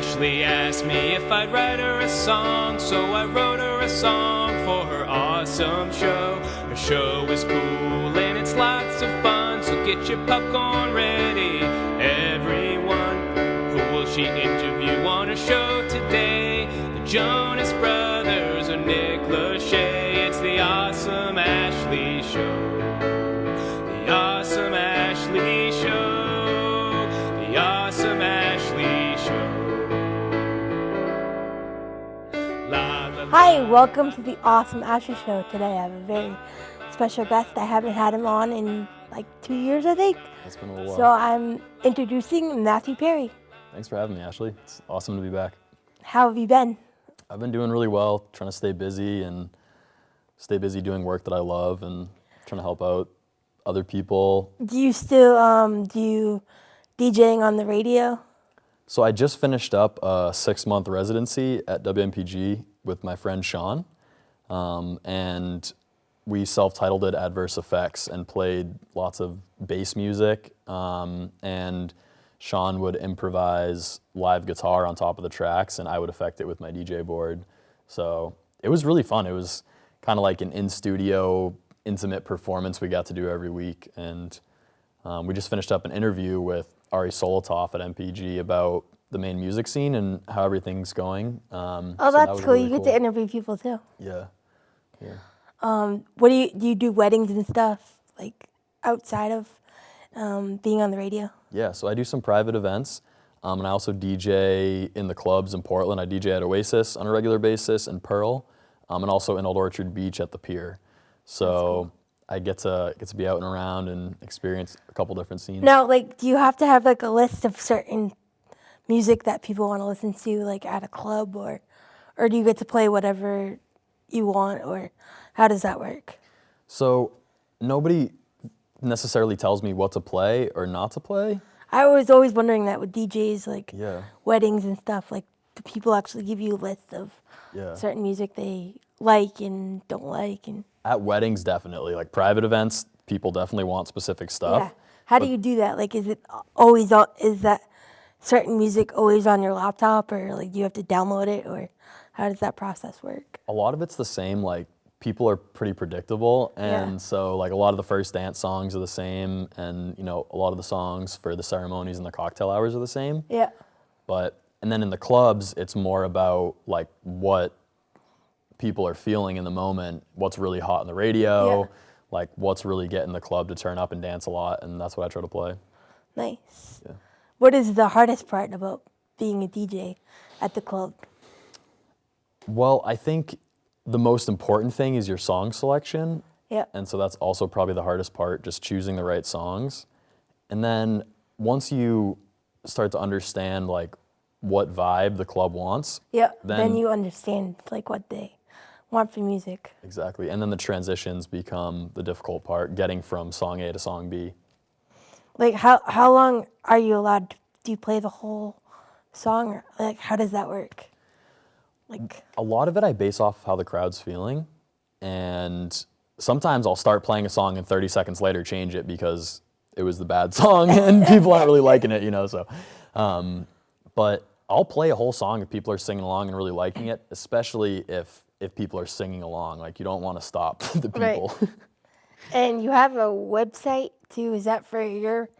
Ashley asked me if I'd write her a song, so I wrote her a song for her awesome show. Her show is cool and it's lots of fun, so get your popcorn ready, everyone. Who will she interview on her show today? The Jonas Brothers or Nick Lachey? It's the Awesome Ashley Show. The Awesome Ashley Show. The Awesome Ashley Show. Hi, welcome to the Awesome Ashley Show. Today I have a very special guest. I haven't had him on in like 2 years, I think. It's been a little while. So I'm introducing Matthew Perry. Thanks for having me, Ashley. It's awesome to be back. How have you been? I've been doing really well, trying to stay busy doing work that I love and trying to help out other people. Do you still do DJing on the radio? So I just finished up a 6-month residency at WMPG with my friend Sean, and we self-titled it Adverse Effects and played lots of bass music, and Sean would improvise live guitar on top of the tracks and I would effect it with my DJ board. So it was really fun. It was kind of like an in-studio, intimate performance we got to do every week. And we just finished up an interview with Ari Solotov at MPG about the main music scene and how everything's going. Oh, so that's that was cool. really You get to interview people too. Yeah. What do you do weddings and stuff like outside of being on the radio? Yeah, so I do some private events, and I also DJ in the clubs in Portland. I DJ at Oasis on a regular basis and Pearl, and also in Old Orchard Beach at the pier. So cool. I get to be out and around and experience a couple different scenes. Now, like, do you have to have like a list of certain music that people want to listen to, like at a club, or do you get to play whatever you want, or how does that work? So nobody necessarily tells me what to play or not to play. I was always wondering that with DJs, like Yeah. weddings and stuff, like do people actually give you a list of Yeah. certain music they like and don't like? And At weddings, definitely. Like private events, people definitely want specific stuff. yeah, how do you do that? Like, is it always on? Is that certain music always on your laptop, or like do you have to download it, or how does that process work? A lot of it's the same, like people are pretty predictable, and Yeah. so like a lot of the first dance songs are the same, and you know a lot of the songs for the ceremonies and the cocktail hours are the same. Yeah. And then in the clubs, it's more about like what people are feeling in the moment, what's really hot on the radio, Yeah. like what's really getting the club to turn up and dance a lot, and that's what I try to play. Nice. Yeah. What is the hardest part about being a DJ at the club? Well, I think the most important thing is your song selection. Yeah. And so that's also probably the hardest part, just choosing the right songs. And then once you start to understand like what vibe the club wants. Yeah. Then Then you understand like what they want for music. Exactly. And then the transitions become the difficult part, getting from song A to song B. Like how long are you allowed? Do you play the whole song, or like how does that work? Like A lot of it I base off how the crowd's feeling. And sometimes I'll start playing a song and 30 seconds later change it because it was the bad song and people aren't really liking it, you know, so. But I'll play a whole song if people are singing along and really liking it, especially if people are singing along. Like you don't want to stop the people. Right. And you have a website too. Is that for your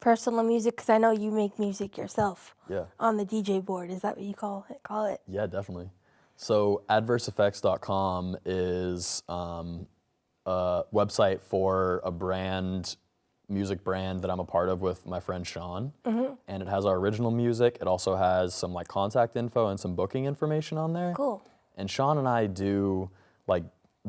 personal music? Because I know you make music yourself. Yeah. On the DJ board. Is that what you call it? Yeah, definitely. So adverseeffects.com is a website for a music brand that I'm a part of with my friend Sean. Mm-hmm. And it has our original music. It also has some like contact info and some booking information on there. Cool. And Sean and I do like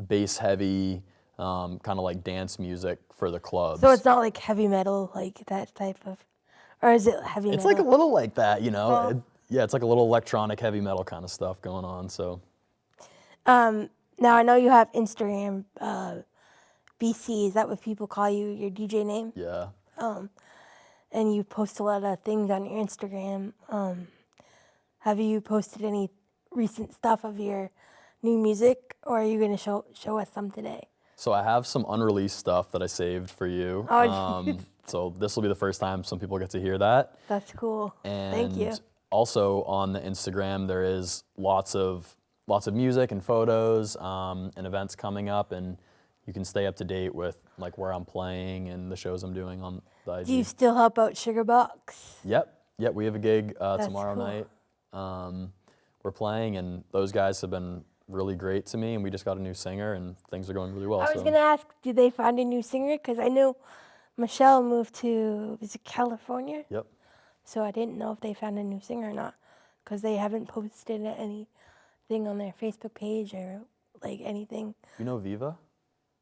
bass heavy, kind of like dance music for the clubs. So it's not like heavy metal, like that type of, or is it heavy metal? It's like a little like that, you know? Well, Yeah, it's like a little electronic heavy metal kind of stuff going on, so. now I know you have Instagram, BC, is that what people call you, your DJ name? Yeah. And you post a lot of things on your Instagram. Have you posted any recent stuff of your new music, or are you going to show us some today? So I have some unreleased stuff that I saved for you. Oh, So this will be the first time some people get to hear that. that's cool. And Thank you. also on the Instagram, there is lots of music and photos and events coming up, and you can stay up to date with like where I'm playing and the shows I'm doing on the IG. Do you still help out Sugarbox? Yep, we have a gig tomorrow cool. night. We're playing, and those guys have been really great to me, and we just got a new singer, and things are going really well. I was gonna ask, did they find a new singer? Because I know Michelle moved to, is it California? Yep. So I didn't know if they found a new singer or not, because they haven't posted anything on their Facebook page or like anything. You know Viva?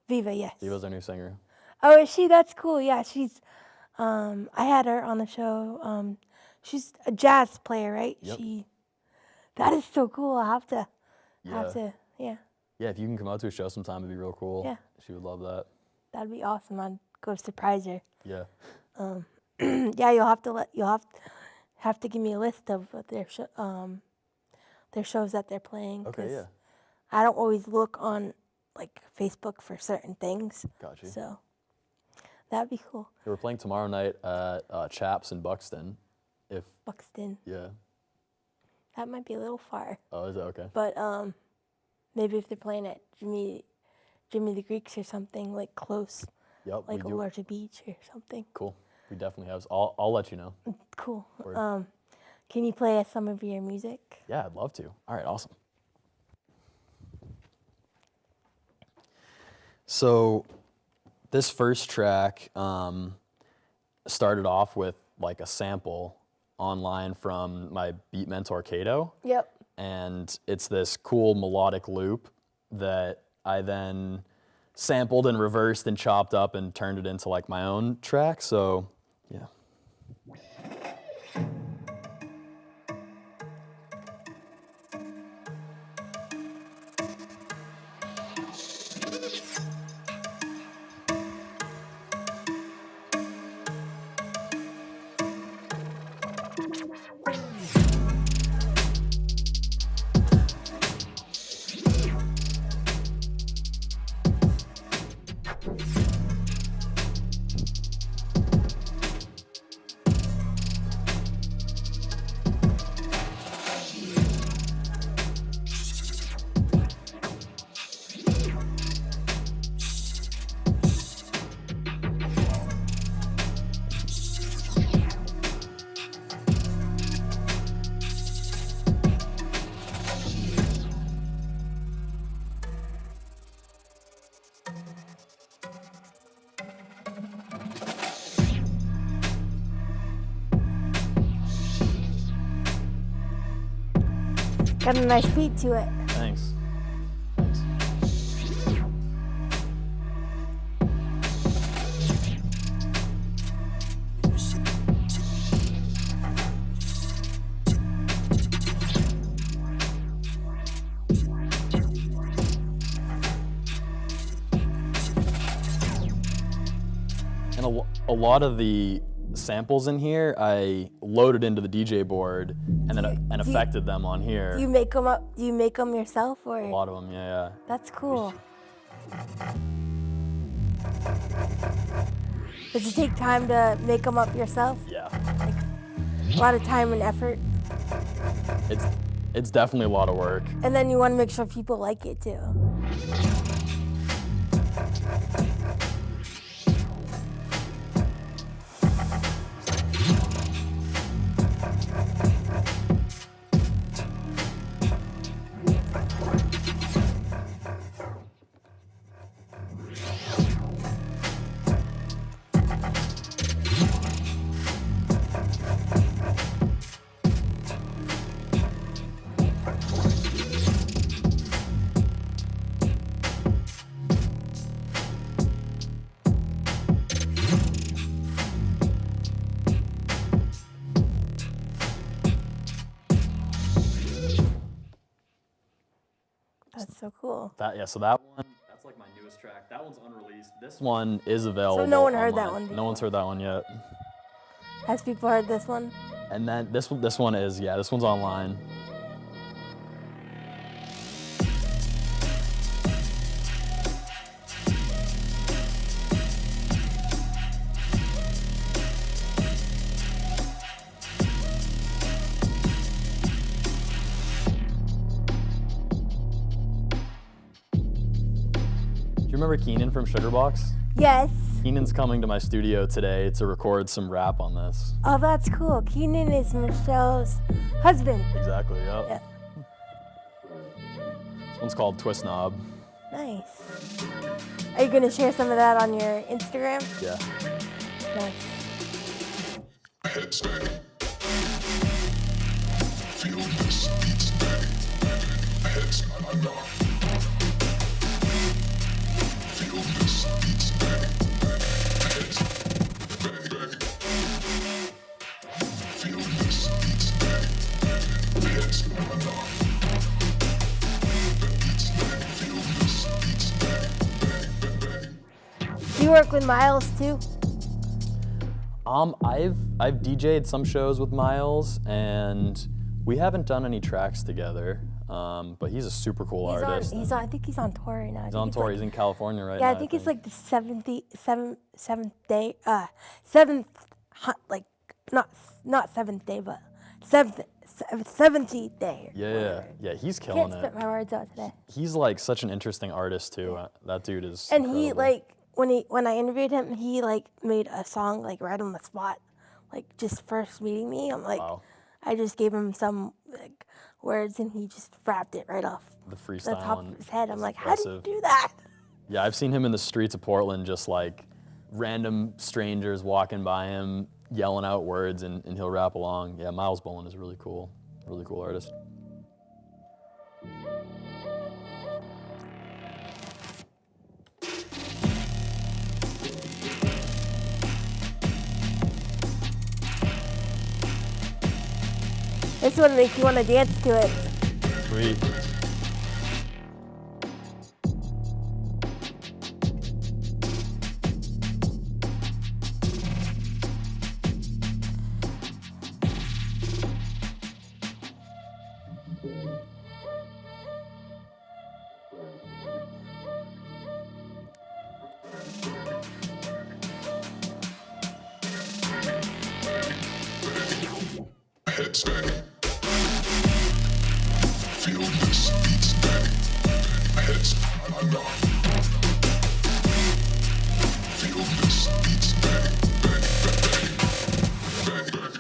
Viva, yes. Viva's our new singer. Oh, is she? That's cool. Yeah, she's. I had her on the show. She's a jazz player, right? Yep. That is so cool. I have to. Yeah, if you can come out to a show sometime, it'd be real cool. Yeah. She would love that. That'd be awesome. I'd go surprise her. Yeah. Yeah, you'll have to give me a list of their shows that they're playing. Okay, 'cause yeah. I don't always look on like Facebook for certain things. Got you. So that'd be cool. We're playing tomorrow night at Chaps in Buxton. Buxton. Yeah. That might be a little far. Oh, is it? Okay. But maybe if they're playing at Jimmy the Greeks or something like close, Yep, like we do. Orchard Beach or something. Cool. We definitely have. I'll let you know. Cool. Word. Can you play us some of your music? Yeah, I'd love to. All right, awesome. So this first track started off with like a sample online from my beat mentor Kato. Yep. And it's this cool melodic loop that I then sampled and reversed and chopped up and turned it into like my own track. So yeah. Got a nice beat to it. Thanks. Thanks. And a lot of the samples in here, I loaded into the DJ board and then affected them on here. Do you make them up? Do you make them yourself or? A lot of them, yeah. That's cool. Does it take time to make them up yourself? Yeah. Like a lot of time and effort, It's definitely a lot of work. and then you want to make sure people like it too. That's so cool. So that one, that's like my newest track. That one's unreleased. This one is available. So no one heard that online. one No one's before. heard that one yet. Has people heard this one? And then this one is, yeah, this one's online. remember Keenan from Sugarbox? Yes. Keenan's coming to my studio today to record some rap on this. Oh, that's cool. Keenan is Michelle's husband. Exactly, yep. Yeah. This one's called Twist Knob. Nice. Are you gonna share some of that on your Instagram? Yeah. Nice. Head steady. Feel this beat steady. Heads knock. Feel this beat steady. Heads bang bang. Feel this beat steady. Heads knock. Beat steady. Feel this beat steady. Bang bang bang. Do you work with Miles too? I've DJ'd some shows with Miles, and we haven't done any tracks together. But he's a super cool artist. I think he's on tour right now. He's on tour. He's in California right Yeah, now. I think it's like the seventh day, seventh, not seventh day, but seventeenth day. Yeah. He's Can't killing spit it. my words out today. He's like such an interesting artist too. That dude is. And he incredible. when I interviewed him, he made a song right on the spot, just first meeting me. I'm like, Wow. I just gave him some words and he just rapped it right off The the freestyle top and of his head. I'm it's like, how did impressive. you do that? Yeah, I've seen him in the streets of Portland, just like random strangers walking by him, yelling out words, and he'll rap along. Yeah, Miles Boland is really cool artist. This one makes you want to dance to it. Sweet. Head steady. Feel this beat steady. Heads knock. Feel this beat steady. Bang bang bang. Bang bang.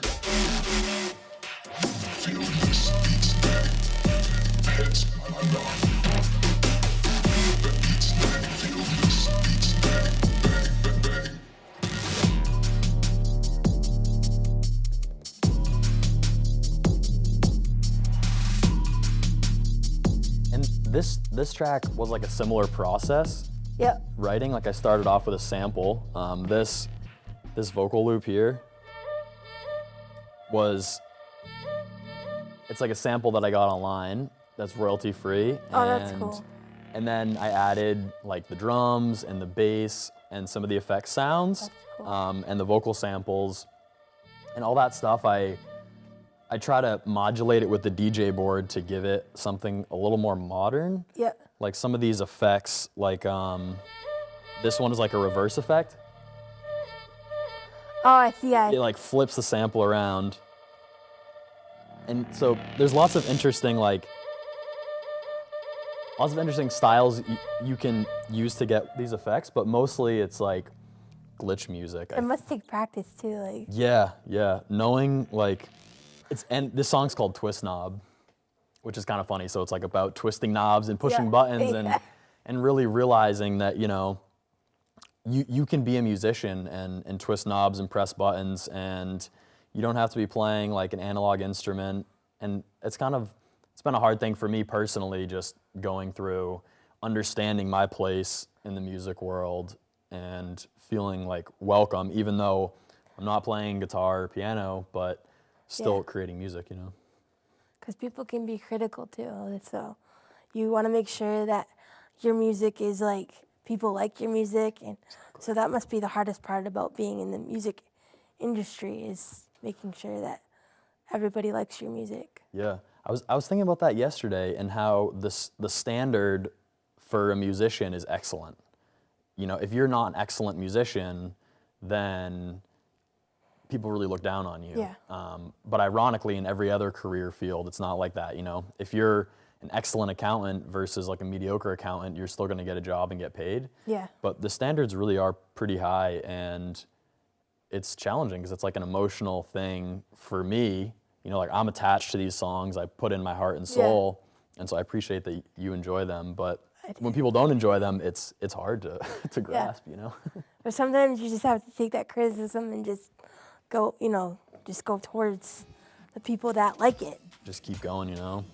Feel this beat steady. Heads knock. Beat steady. Feel this beat steady. Bang bang bang. And this track was like a similar process. Yep. Writing, like I started off with a sample. This vocal loop here it's like a sample that I got online that's royalty free. Oh, that's cool. And then I added like the drums and the bass and some of the effect sounds, That's cool. and the vocal samples and all that stuff. I try to modulate it with the DJ board to give it something a little more modern. Yep. Like some of these effects, like this one is like a reverse effect. Oh, I see. It like flips the sample around. And so there's lots of interesting styles you can use to get these effects, but mostly it's like glitch music. It must take practice too. Yeah. Knowing and this song's called Twist Knob, which is kind of funny. So it's like about twisting knobs and pushing Yeah. buttons Yeah. and really realizing that, you can be a musician and twist knobs and press buttons, and you don't have to be playing like an analog instrument. And it's been a hard thing for me personally, just going through understanding my place in the music world and feeling like welcome, even though I'm not playing guitar or piano, but still Yeah. creating music, Because people can be critical too. So you want to make sure that your music is people like your music, and so that must be the hardest part about being in the music industry, is making sure that everybody likes your music. Yeah, I was thinking about that yesterday, and how the standard for a musician is excellent. If you're not an excellent musician, then people really look down on you. Yeah. But ironically, in every other career field, it's not like that. If you're an excellent accountant versus like a mediocre accountant, you're still going to get a job and get paid. Yeah. But the standards really are pretty high, and it's challenging because it's like an emotional thing for me. You know, like I'm attached to these songs. I put in my heart and soul, and so I appreciate that you enjoy them. But when people don't enjoy them, it's hard to to grasp. You know. But sometimes you just have to take that criticism and just go, you know, just go towards the people that like it. Just keep going, you know.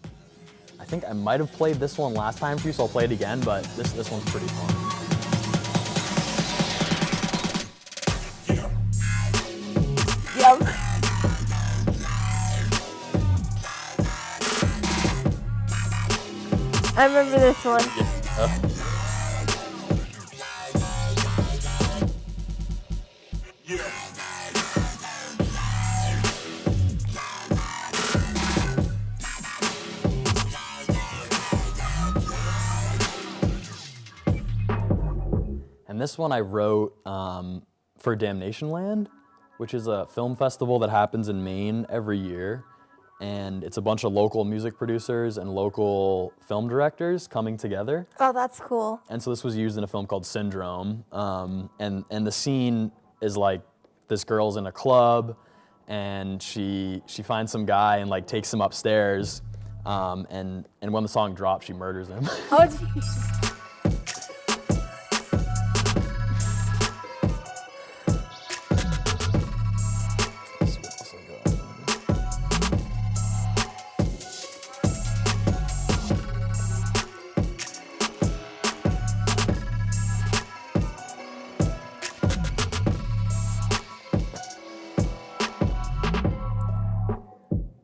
I think I might have played this one last time for you, so I'll play it again, but this one's pretty fun. Yep. I remember this one. And this one I wrote for Damnation Land, which is a film festival that happens in Maine every year. And it's a bunch of local music producers and local film directors coming together. Oh, that's cool. And so this was used in a film called Syndrome. And the scene is like this girl's in a club and she finds some guy and like takes him upstairs. And when the song drops, she murders him. Oh, jeez.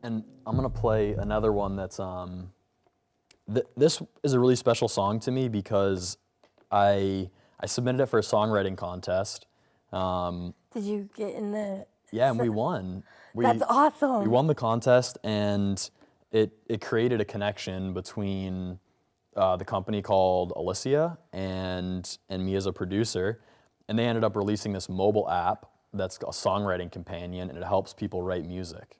And I'm gonna play another one that's this is a really special song to me because I submitted it for a songwriting contest. Did you get in the? Yeah, and we won. That's awesome. We won the contest, and it created a connection between the company called Alicia and me as a producer, and they ended up releasing this mobile app that's a songwriting companion, and it helps people write music.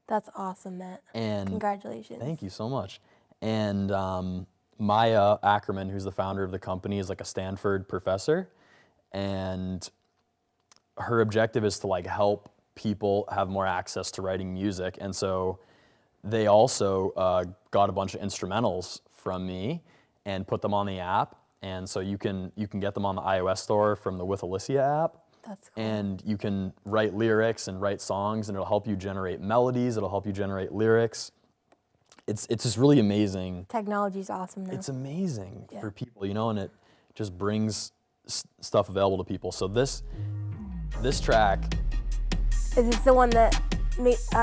That's awesome, Matt. And congratulations. Thank you so much. And Maya Ackerman, who's the founder of the company, is like a Stanford professor, and her objective is to like help people have more access to writing music. And so they also got a bunch of instrumentals from me and put them on the app. And so you can get them on the iOS store from the With Alicia app. That's cool. And you can write lyrics and write songs, and it'll help you generate melodies. It'll help you generate lyrics. It's just really amazing. Technology's awesome now. It's amazing for people, you know, and it just brings stuff available to people. So this track. Is this the one that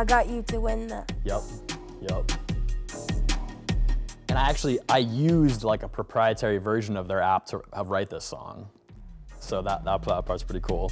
got you to win the? Yep. And I used like a proprietary version of their app to write this song. So that part's pretty cool.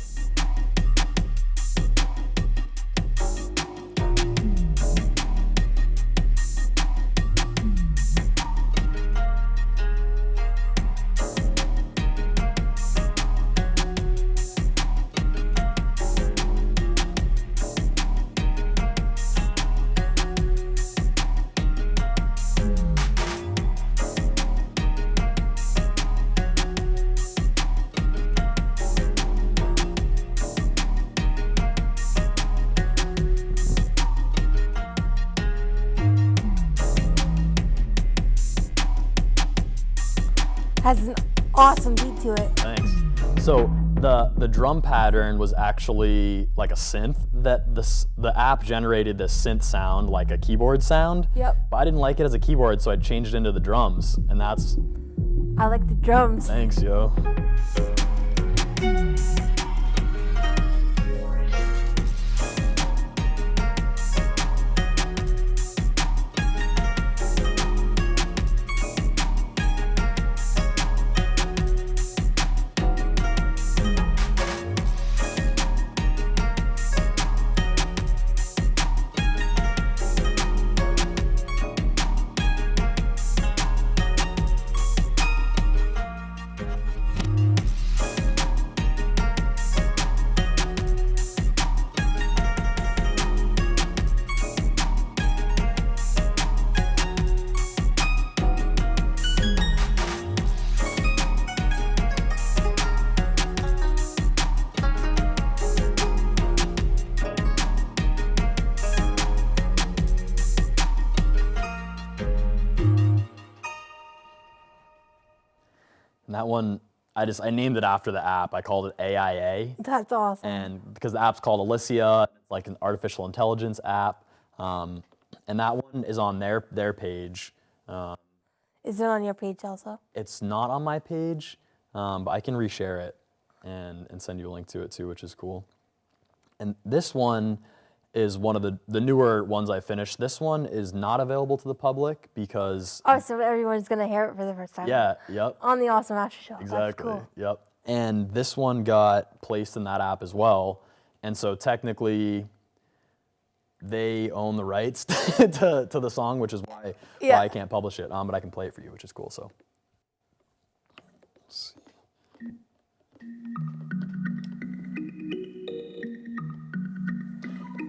Has an awesome beat to it. Thanks. So the drum pattern was actually like a synth that the app generated this synth sound, like a keyboard sound. Yep. But I didn't like it as a keyboard, so I changed it into the drums, and that's. I like the drums. Thanks, yo. And that one, I named it after the app. I called it AIA. That's awesome. And because the app's called Alicia, it's like an artificial intelligence app. And that one is on their page. Is it on your page also? It's not on my page, but I can reshare it and send you a link to it too, which is cool. And this one is one of the newer ones I finished. This one is not available to the public because... Oh, so everyone's going to hear it for the first time. Yeah, yep. On the Awesome After Show. Exactly, That's cool. yep. And this one got placed in that app as well. And so technically, they own the rights to the song, which is why I can't publish it. But I can play it for you, which is cool. So, let's see.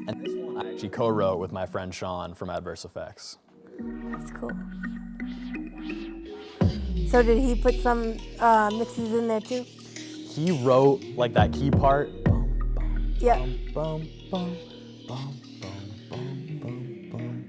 And this one I actually co-wrote with my friend Sean from Adverse Effects. That's cool. So did he put some mixes in there too? He wrote like that key part. Yeah. Bum, bum, bum, bum, bum, bum, bum.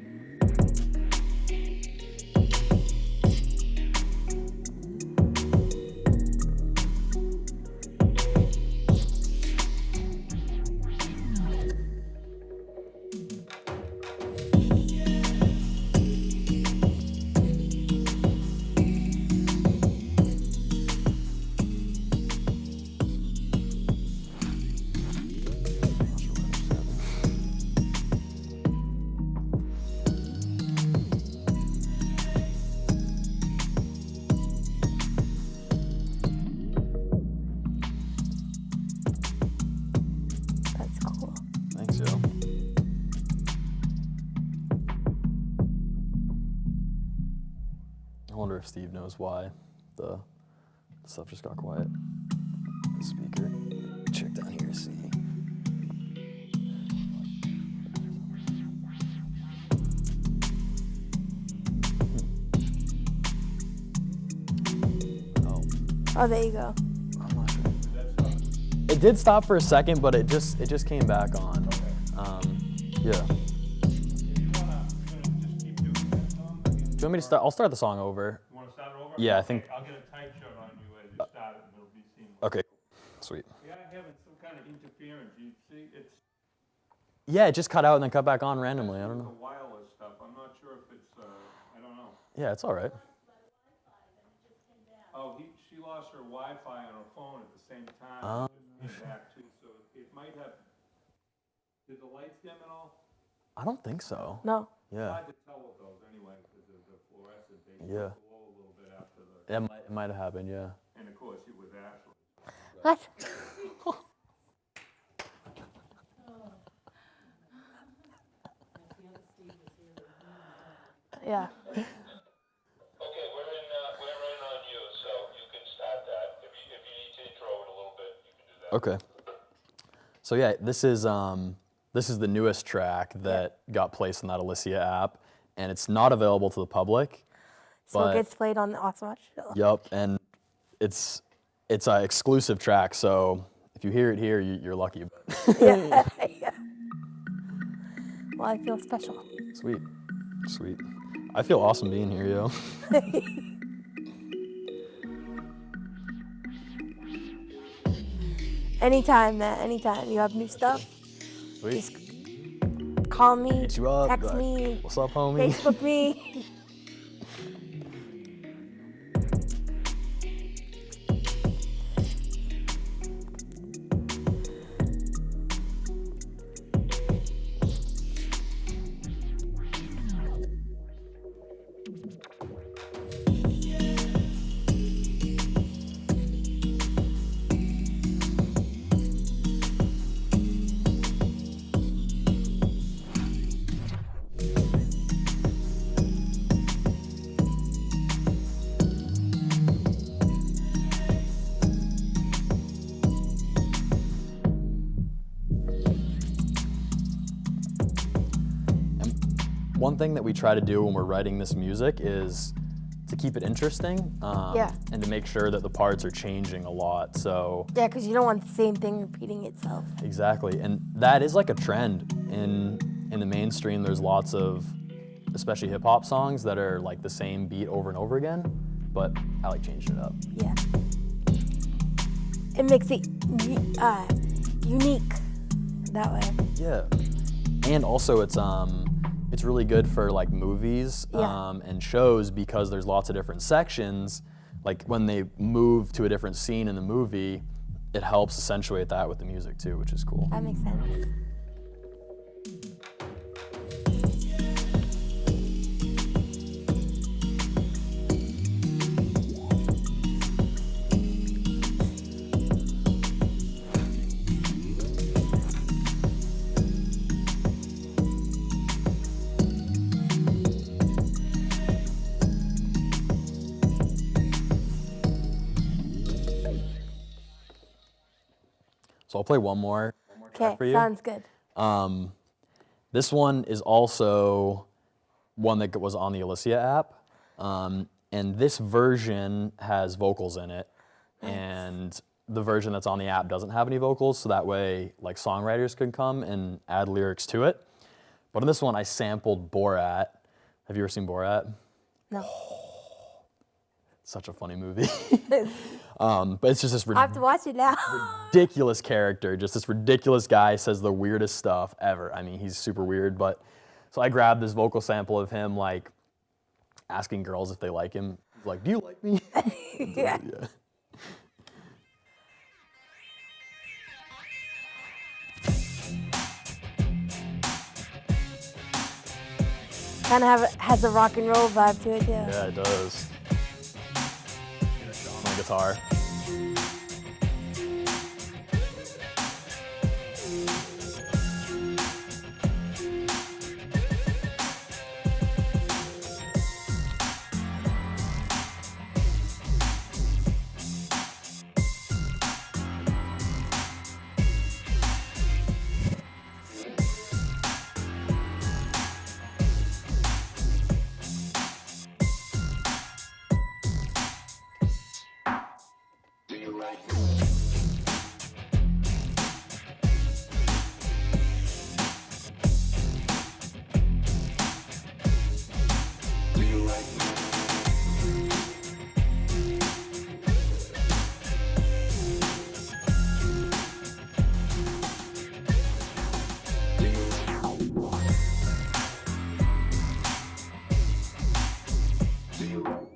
That's cool. Thanks, yo. I wonder if Steve knows why the stuff just got quiet. The speaker. Check down here to see. Oh, there you go. I'm not sure. It did stop for a second, but it just came back on. Yeah. Do you want me to start? I'll start the song over. You want to start over? Yeah, I think. I'll get a tight shirt on you as you start it, and it'll be seamless. Okay. Sweet. We are having some kind of interference. You see, it's Yeah, it just cut out and then cut back on randomly. I don't the know. wireless stuff. I'm not sure if it's, I don't know. Yeah, it's all right. Oh, she lost her Wi-Fi and her phone at the same time. Oh. It just came back too, so it might have. Did the lights dim at all? I don't think so. No. It's Yeah. hard to tell with those anyway because of the fluorescent. They Yeah. glow a little bit after the. It might have happened. Yeah. And of course, it was Ashley. What? Yeah. Okay, we're in on you, so you can start that. If you need to intro it a little bit, you can do that. Okay. So yeah, this is the newest track that got placed in that Alicia app, and it's not available to the public. So But- it gets played on the Awesome After Show. Yup, and it's an exclusive track, so if you hear it here, you're lucky. Yeah. Yeah. Well, I feel special. Sweet, sweet. I feel awesome being here, yo. Anytime, man. Anytime you have new stuff, Sweet. call me, Hit you up. text like, me, What's up, homie? Facebook me. One thing that we try to do when we're writing this music is to keep it interesting, Yeah. and to make sure that the parts are changing a lot. So Yeah, because you don't want the same thing repeating itself. exactly, and that is like a trend in the mainstream. There's lots of, especially hip hop songs that are like the same beat over and over again, but I like changing it up. Yeah. it makes it unique that way. Yeah, and also it's really good for like movies Yeah. and shows because there's lots of different sections. Like when they move to a different scene in the movie, it helps accentuate that with the music too, which is cool. That makes sense. So I'll play one more track Okay, for you. sounds good. This one is also one that was on the Alicia app, and this version has vocals in it, and the version that's on the app doesn't have any vocals, so that way like songwriters can come and add lyrics to it. But in this one, I sampled Borat. Have you ever seen Borat? No. Such a funny movie. But it's just this I have to watch it now. ridiculous character, just this ridiculous guy says the weirdest stuff ever. I mean, he's super weird, but so I grabbed this vocal sample of him like asking girls if they like him. He's like, do you like me? Yeah. Yeah. Kind of has a rock and roll vibe to it too. Yeah, it does. On guitar.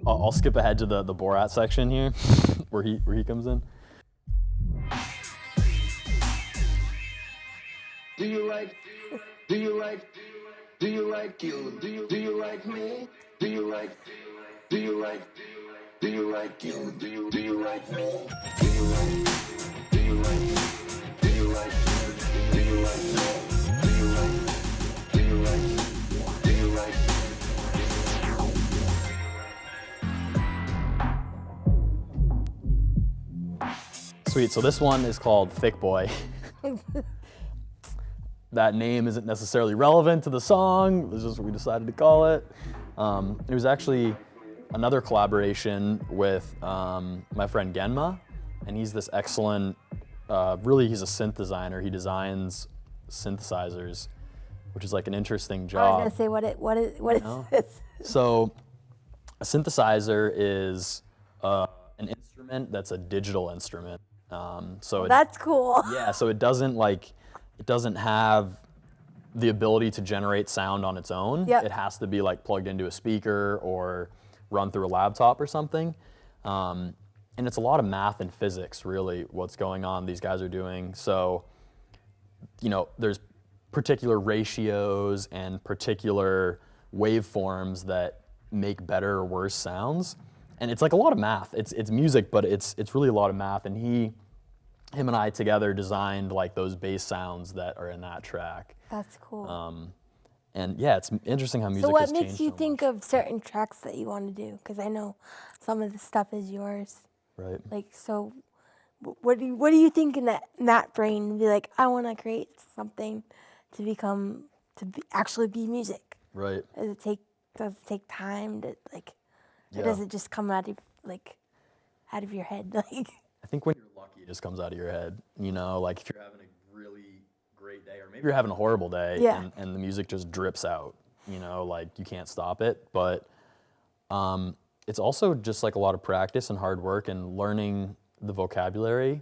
I'll skip ahead to the Borat section here, where he comes in. Do you like you? Do you like you? Do you like me? Do you like you? Do you like you? Do you like me? Do you like do you like do you like me? Do you like do you like do you like do you like Sweet, so this one is called Thick Boy. That name isn't necessarily relevant to the song, it's just what we decided to call it. It was actually another collaboration with my friend Genma, and he's this excellent, he's a synth designer. He designs synthesizers, which is like an interesting I was job. gonna say what is No. this? So a synthesizer is an instrument that's a digital instrument. So That's cool. yeah, so it doesn't have the ability to generate sound on its own. Yep. It has to be like plugged into a speaker or run through a laptop or something. And it's a lot of math and physics, really, what's going on, these guys are doing. So, there's particular ratios and particular waveforms that make better or worse sounds. And it's like a lot of math. It's music, but it's really a lot of math. And him and I together designed like those bass sounds that are in that track. That's cool. And yeah, it's interesting how music So what has makes changed you so think much. of certain tracks that you want to do? Because I know some of the stuff is yours. Right. Like, so what do you think in that brain? Be like, I want to create something to actually be music. Right. Does it take time to like, Yeah. or does it just come out of your head? Like, I think when you're lucky, it just comes out of your head. Like if you're having a really great day, or maybe you're having a horrible day, Yeah. and the music just drips out. Like you can't stop it. But it's also just like a lot of practice and hard work and learning the vocabulary